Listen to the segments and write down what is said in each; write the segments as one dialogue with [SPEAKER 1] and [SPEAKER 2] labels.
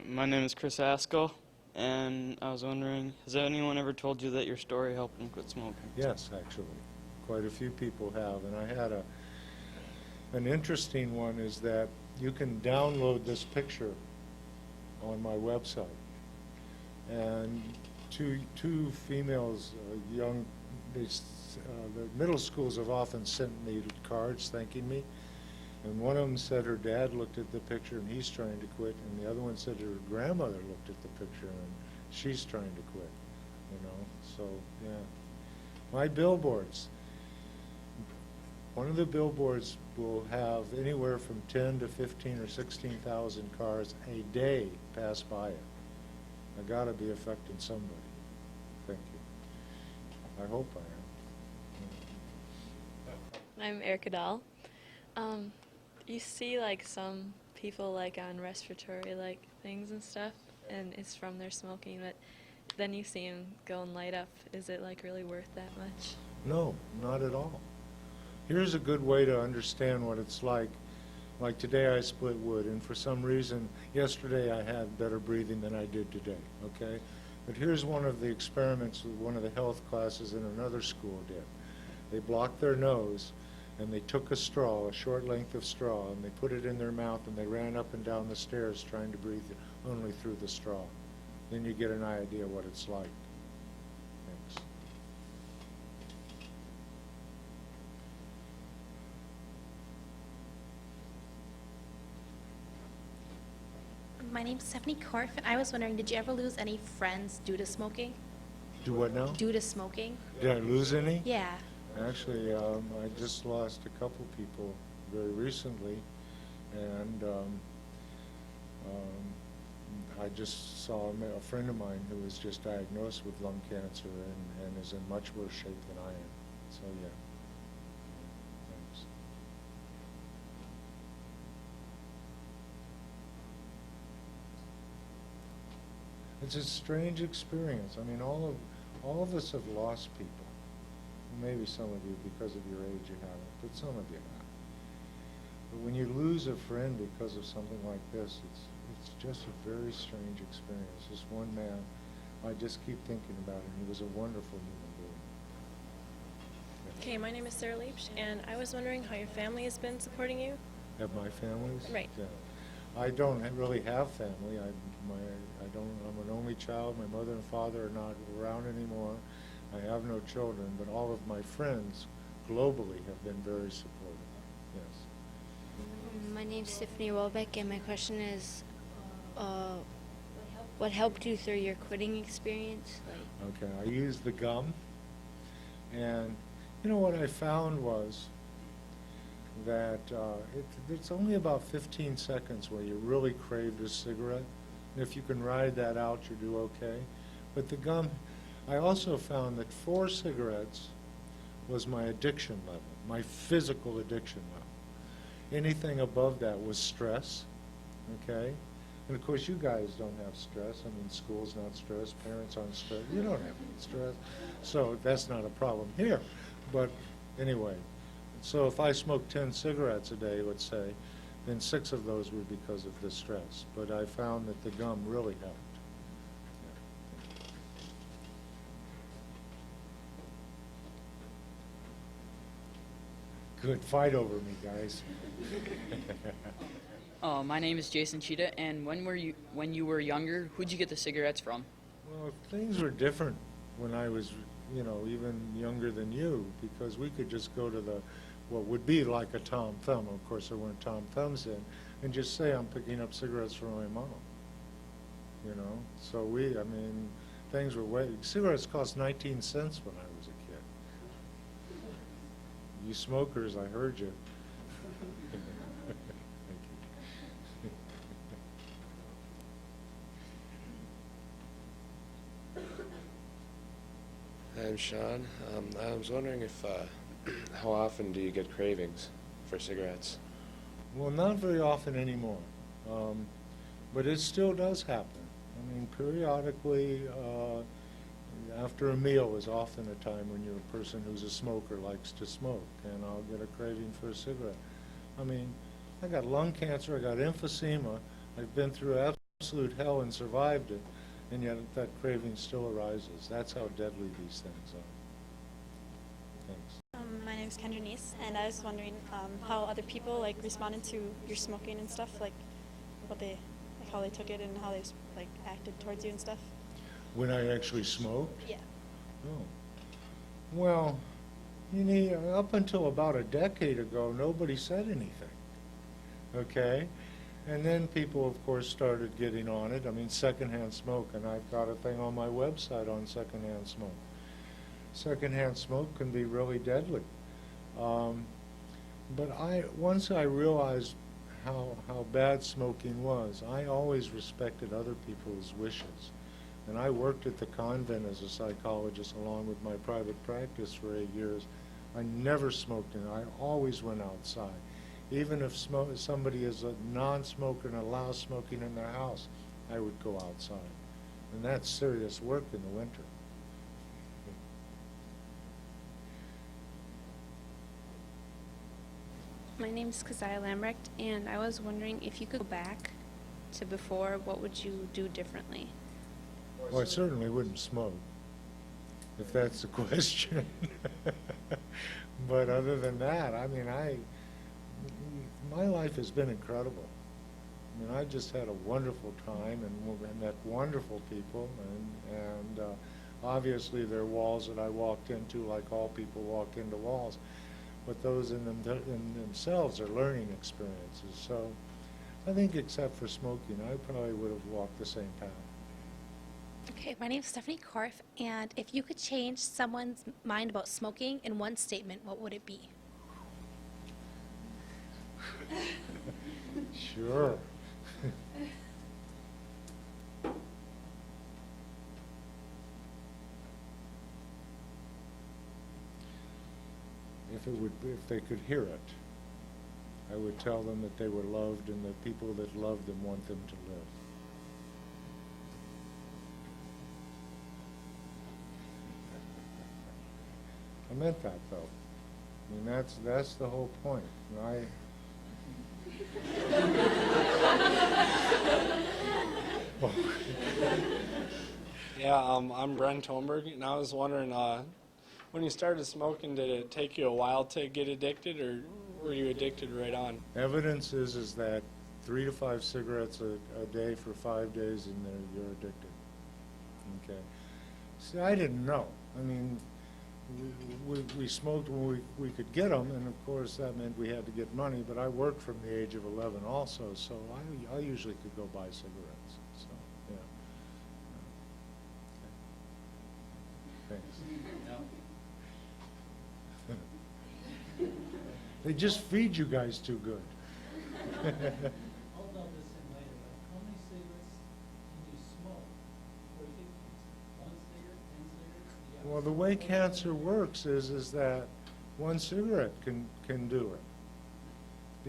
[SPEAKER 1] My name is Chris Askell, and I was wondering, has anyone ever told you that your story helped them quit smoking?
[SPEAKER 2] Yes, actually. Quite a few people have. And I had an interesting one is that you can download this picture on my website. And two females, young, the middle schools have often sent me cards thanking me. And one of them said her dad looked at the picture and he's trying to quit, and the other one said her grandmother looked at the picture and she's trying to quit, you know. So, yeah. My billboards. One of the billboards will have anywhere from 10 to 15 or 16,000 cars a day pass by it. I gotta be affecting somebody. Thank you. I hope I am.
[SPEAKER 3] I'm Erica Dahl. You see like some people like on respiratory like things and stuff, and it's from their smoking, but then you see them go and light up. Is it like really worth that much?
[SPEAKER 2] No, not at all. Here's a good way to understand what it's like. Like today I split wood, and for some reason yesterday I had better breathing than I did today, okay? But here's one of the experiments that one of the health classes in another school did. They blocked their nose, and they took a straw, a short length of straw, and they put it in their mouth, and they ran up and down the stairs trying to breathe only through the straw. Then you get an idea what it's like. Thanks.
[SPEAKER 4] My name's Stephanie Korf, and I was wondering, did you ever lose any friends due to smoking?
[SPEAKER 2] Do what now?
[SPEAKER 4] Due to smoking?
[SPEAKER 2] Did I lose any?
[SPEAKER 4] Yeah.
[SPEAKER 2] Actually, I just lost a couple people very recently, and I just saw a friend of mine who was just diagnosed with lung cancer and is in much worse shape than I am. So, yeah. Thanks. It's a strange experience. I mean, all of us have lost people. Maybe some of you, because of your age, you haven't, but some of you have. But when you lose a friend because of something like this, it's just a very strange experience. This one man, I just keep thinking about him. He was a wonderful human being. Yeah.
[SPEAKER 5] Okay, my name is Sarah Leach, and I was wondering how your family has been supporting you.
[SPEAKER 2] Have my families?
[SPEAKER 5] Right.
[SPEAKER 2] Yeah. I don't really have family. I'm an only child. My mother and father are not around anymore. I have no children, but all of my friends globally have been very supportive. Yes.
[SPEAKER 6] My name's Tiffany Welbeck, and my question is, what helped you through your quitting experience?
[SPEAKER 2] Okay, I used the gum, and you know what I found was that it's only about 15 seconds where you really crave this cigarette, and if you can ride that out, you do okay. But the gum, I also found that 4 cigarettes was my addiction level, my physical addiction level. Anything above that was stress, okay? And of course you guys don't have stress. I mean, school's not stress, parents aren't stressed. You don't have any stress. So that's not a problem here. But anyway, so if I smoked 10 cigarettes a day, let's say, then 6 of those were because of the stress. But I found that the gum really helped. Good, fight over me, guys.
[SPEAKER 7] My name is Jason Cheetah, and when you were younger, who'd you get the cigarettes from?
[SPEAKER 2] Well, things were different when I was, you know, even younger than you, because we could just go to what would be like a Tom Thumb. Of course, there weren't Tom Thumbs then, and just say I'm picking up cigarettes from my mom. You know, so I mean, things were cigarettes cost 19 cents when I was a kid. You smokers, I heard you.
[SPEAKER 8] I'm Sean. I was wondering if, how often do you get cravings for cigarettes?
[SPEAKER 2] Well, not very often anymore, but it still does happen. I mean, periodically, after a meal is often a time when you're a person who's a smoker, likes to smoke, and I'll get a craving for a cigarette. I mean, I got lung cancer, I got emphysema, I've been through absolute hell and survived it, and yet that craving still arises. That's how deadly these things are. Thanks.
[SPEAKER 9] My name is Kendra Nice, and I was wondering how other people like responded to your smoking and stuff, like what they, like how they took it and how they like acted towards you and stuff.
[SPEAKER 2] When I actually smoked?
[SPEAKER 9] Yeah.
[SPEAKER 2] Oh. Well, you know, up until about a decade ago, nobody said anything. Okay? And then people, of course, started getting on it. I mean, secondhand smoke, and I've got a thing on my website on secondhand smoke. Secondhand smoke can be really deadly. But once I realized how bad smoking was, I always respected other people's wishes. And I worked at the convent as a psychologist along with my private practice for 8 years. I never smoked in. I always went outside. Even if somebody is a non-smoker and allows smoking in their house, I would go outside. And that's serious work in the winter.
[SPEAKER 10] My name is Keziah Lambrecht, and I was wondering if you could go back to before, what would you do differently?
[SPEAKER 2] Well, I certainly wouldn't smoke, if that's the question. But other than that, I mean, my life has been incredible. I mean, I just had a wonderful time and met wonderful people, and obviously there are walls that I walked into, like all people walk into walls, but those in themselves are learning experiences. So I think except for smoking, I probably would have walked the same path.
[SPEAKER 4] Okay, my name is Stephanie Korf, and if you could change someone's mind about smoking in one statement, what would it be?
[SPEAKER 2] Sure. If they could hear it, I would tell them that they were loved and the people that love them want them to live. I meant that, though. I mean, that's the whole point. And
[SPEAKER 11] Yeah, I'm Brent Holmberg, and I was wondering, when you started smoking, did it take you a while to get addicted, or were you addicted right on?
[SPEAKER 2] Evidence is that 3 to 5 cigarettes a day for 5 days, and you're addicted. Okay. See, I didn't know. I mean, we smoked when we could get them, and of course that meant we had to get money. But I worked from the age of 11 also, so I usually could go buy cigarettes. So yeah. Okay. Thanks. They just feed you guys too good.
[SPEAKER 12] I'll dump this in later, but how many cigarettes can you smoke before you get cancer? 1 cigarette, 10 cigarettes?
[SPEAKER 2] Well, the way cancer works is that 1 cigarette can do it,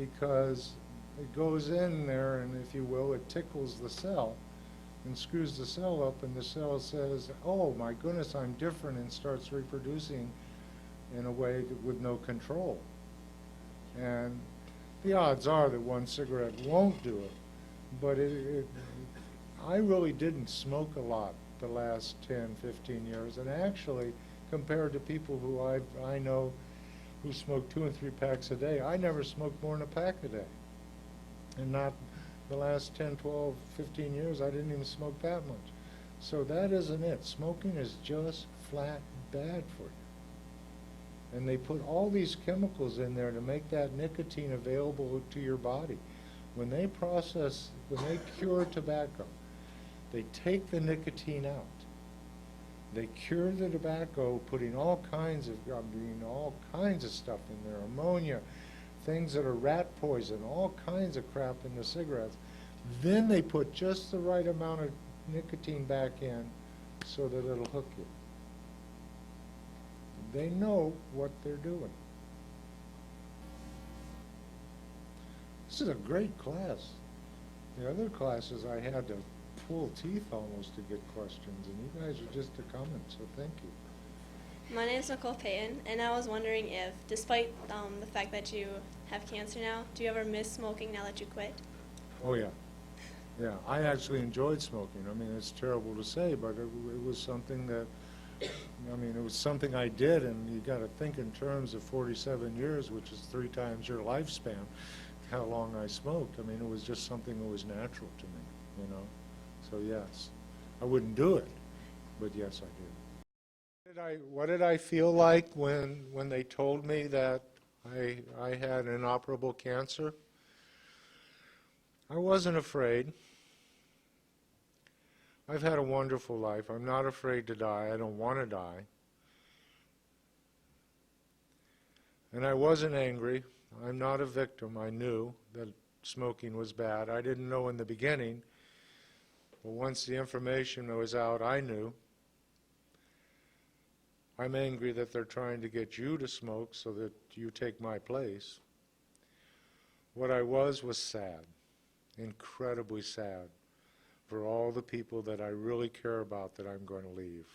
[SPEAKER 2] because it goes in there and, if you will, it tickles the cell and screws the cell up, and the cell says, oh my goodness, I'm different, and starts reproducing in a way with no control. And the odds are that 1 cigarette won't do it, but I really didn't smoke a lot the last 10, 15 years, and actually, compared to people who I know who smoke 2 and 3 packs a day, I never smoked more than a pack a day. And not the last 10, 12, 15 years, I didn't even smoke that much. So that isn't it. Smoking is just flat bad for you. And they put all these chemicals in there to make that nicotine available to your body. When they cure tobacco, they take the nicotine out. They cure the tobacco, putting all kinds of stuff in there, ammonia, things that are rat poison, all kinds of crap in the cigarettes. Then they put just the right amount of nicotine back in so that it'll hook you. They know what they're doing. This is a great class. The other classes I had to pull teeth almost to get questions, and you guys are just a comment, so thank you.
[SPEAKER 5] My name is Nicole Payton, and I was wondering if, despite the fact that you have cancer now, do you ever miss smoking now that you quit?
[SPEAKER 2] Oh yeah. Yeah, I actually enjoyed smoking. I mean, it's terrible to say, but it was something that, I mean, it was something I did, and you got to think in terms of 47 years, which is 3 times your lifespan, how long I smoked. I mean, it was just something that was natural to me, you know. So yes, I wouldn't do it, but yes, I did. What did I feel like when they told me that I had inoperable cancer? I wasn't afraid. I've had a wonderful life. I'm not afraid to die. I don't want to die. And I wasn't angry. I'm not a victim. I knew that smoking was bad. I didn't know in the beginning, but once the information was out, I knew. I'm angry that they're trying to get you to smoke so that you take my place. What I was sad, incredibly sad, for all the people that I really care about that I'm going to leave.